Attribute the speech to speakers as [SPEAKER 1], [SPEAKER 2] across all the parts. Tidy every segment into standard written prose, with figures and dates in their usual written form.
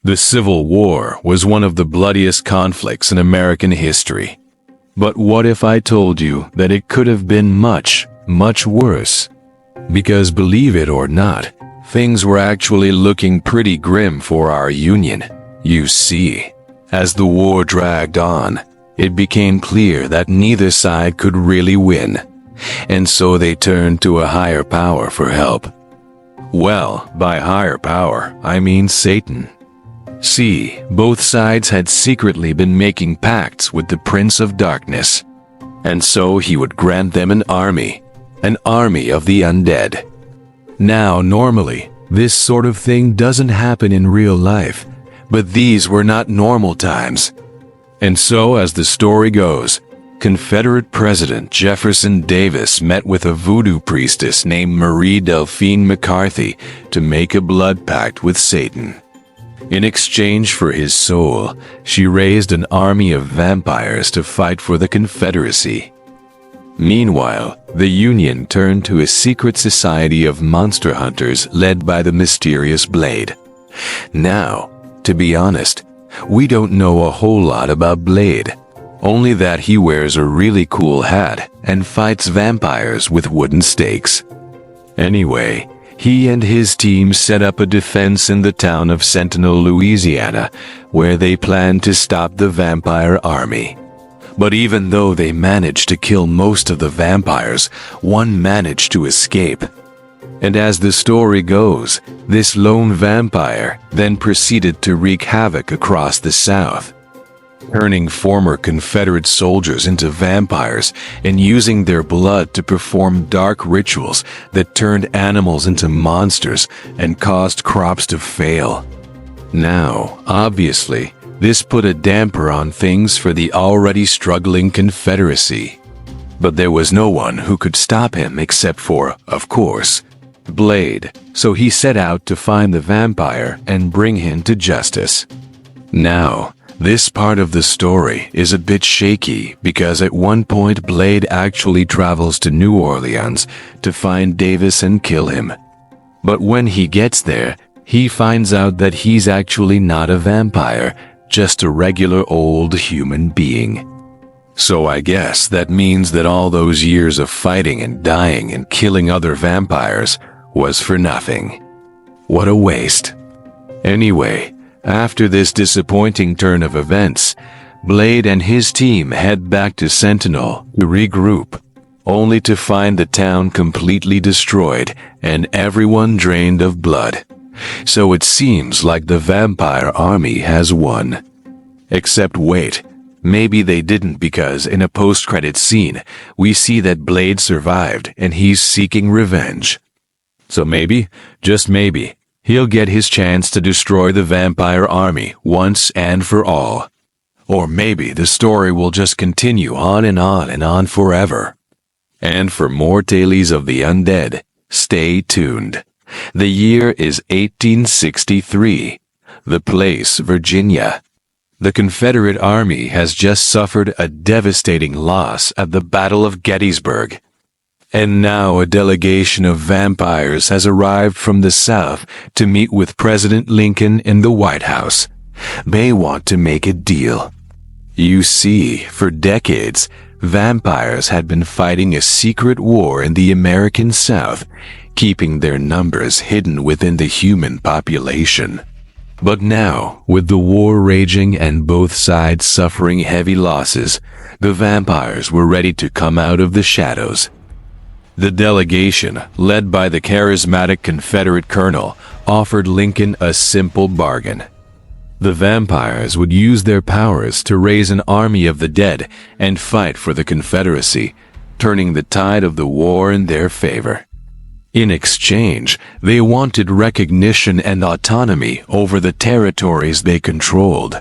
[SPEAKER 1] The Civil War was one of the bloodiest conflicts in American history. But what if I told you that it could have been much, much worse? Because believe it or not, things were actually looking pretty grim for our Union. You see, as the war dragged on, it became clear that neither side could really win, and so they turned to a higher power for help. Well, by higher power, I mean Satan. See, both sides had secretly been making pacts with the Prince of Darkness, and so he would grant them an army of the undead. Now, normally, this sort of thing doesn't happen in real life, but these were not normal times. And so, as the story goes, Confederate President Jefferson Davis met with a voodoo priestess named Marie Delphine McCarthy to make a blood pact with Satan. In exchange for his soul, she raised an army of vampires to fight for the Confederacy. Meanwhile, the Union turned to a secret society of monster hunters led by the mysterious Blade. Now, to be honest, we don't know a whole lot about Blade, only that he wears a really cool hat and fights vampires with wooden stakes. Anyway, he and his team set up a defense in the town of Sentinel, Louisiana, where they planned to stop the vampire army. But even though they managed to kill most of the vampires, one managed to escape. And as the story goes, this lone vampire then proceeded to wreak havoc across the South, turning former Confederate soldiers into vampires and using their blood to perform dark rituals that turned animals into monsters and caused crops to fail. Now, obviously, this put a damper on things for the already struggling Confederacy. But there was no one who could stop him except for, of course, Blade, so he set out to find the vampire and bring him to justice. Now, this part of the story is a bit shaky because at one point Blade actually travels to New Orleans to find Davis and kill him. But when he gets there, he finds out that he's actually not a vampire, just a regular old human being. So I guess that means that all those years of fighting and dying and killing other vampires was for nothing. What a waste. Anyway, after this disappointing turn of events, Blade and his team head back to Sentinel to regroup, only to find the town completely destroyed and everyone drained of blood. So it seems like the vampire army has won. Except wait, maybe they didn't, because in a post-credits scene, we see that Blade survived and he's seeking revenge. So maybe, just maybe, he'll get his chance to destroy the vampire army once and for all. Or maybe the story will just continue on and on and on forever. And for more tales of the undead, stay tuned. The year is 1863. The place, Virginia. The Confederate Army has just suffered a devastating loss at the Battle of Gettysburg. And now a delegation of vampires has arrived from the South to meet with President Lincoln in the White House. They want to make a deal. You see, for decades, vampires had been fighting a secret war in the American South, keeping their numbers hidden within the human population. But now, with the war raging and both sides suffering heavy losses, the vampires were ready to come out of the shadows. The delegation, led by the charismatic Confederate colonel, offered Lincoln a simple bargain. The vampires would use their powers to raise an army of the dead and fight for the Confederacy, turning the tide of the war in their favor. In exchange, they wanted recognition and autonomy over the territories they controlled.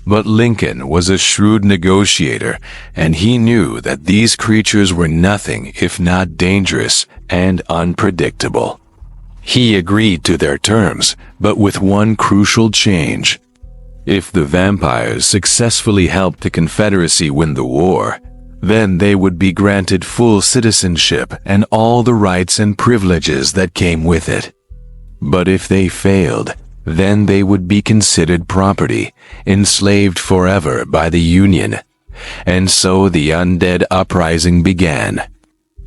[SPEAKER 1] But Lincoln was a shrewd negotiator, and he knew that these creatures were nothing if not dangerous and unpredictable. He agreed to their terms, but with one crucial change. If the vampires successfully helped the Confederacy win the war, then they would be granted full citizenship and all the rights and privileges that came with it. But if they failed, then they would be considered property, enslaved forever by the Union. And so the Undead Uprising began.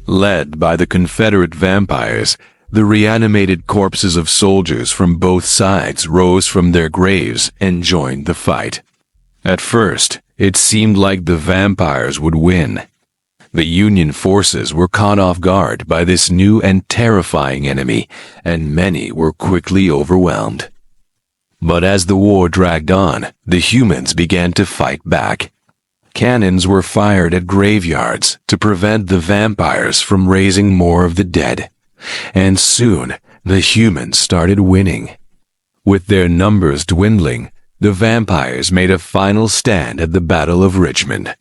[SPEAKER 1] Led by the Confederate vampires, the reanimated corpses of soldiers from both sides rose from their graves and joined the fight. At first, it seemed like the vampires would win. The Union forces were caught off guard by this new and terrifying enemy, and many were quickly overwhelmed. But as the war dragged on, the humans began to fight back. Cannons were fired at graveyards to prevent the vampires from raising more of the dead. And soon, the humans started winning. With their numbers dwindling, the vampires made a final stand at the Battle of Richmond.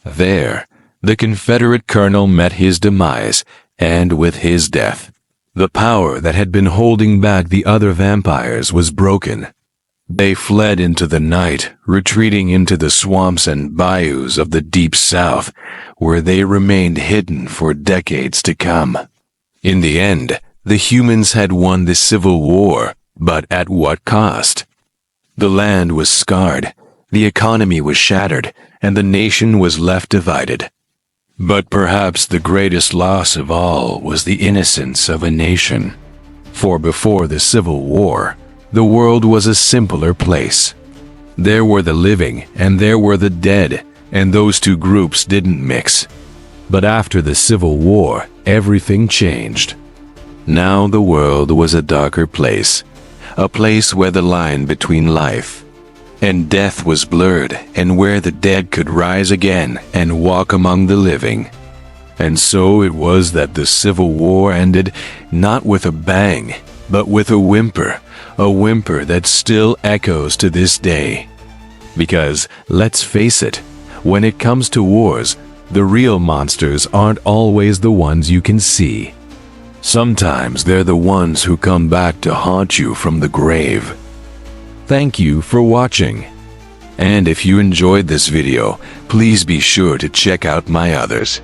[SPEAKER 1] There, the Confederate colonel met his demise, and with his death, the power that had been holding back the other vampires was broken. They fled into the night, retreating into the swamps and bayous of the Deep South, where they remained hidden for decades to come. In the end, the humans had won the Civil War, but at what cost? The land was scarred, the economy was shattered, and the nation was left divided. But perhaps the greatest loss of all was the innocence of a nation. For before the Civil War, the world was a simpler place. There were the living and there were the dead, and those two groups didn't mix. But after the Civil War, everything changed. Now the world was a darker place, a place where the line between life and death was blurred, and where the dead could rise again and walk among the living. And so it was that the Civil War ended not with a bang, but with a whimper that still echoes to this day. Because, let's face it, when it comes to wars, the real monsters aren't always the ones you can see. Sometimes they're the ones who come back to haunt you from the grave. Thank you for watching. And if you enjoyed this video, please be sure to check out my others.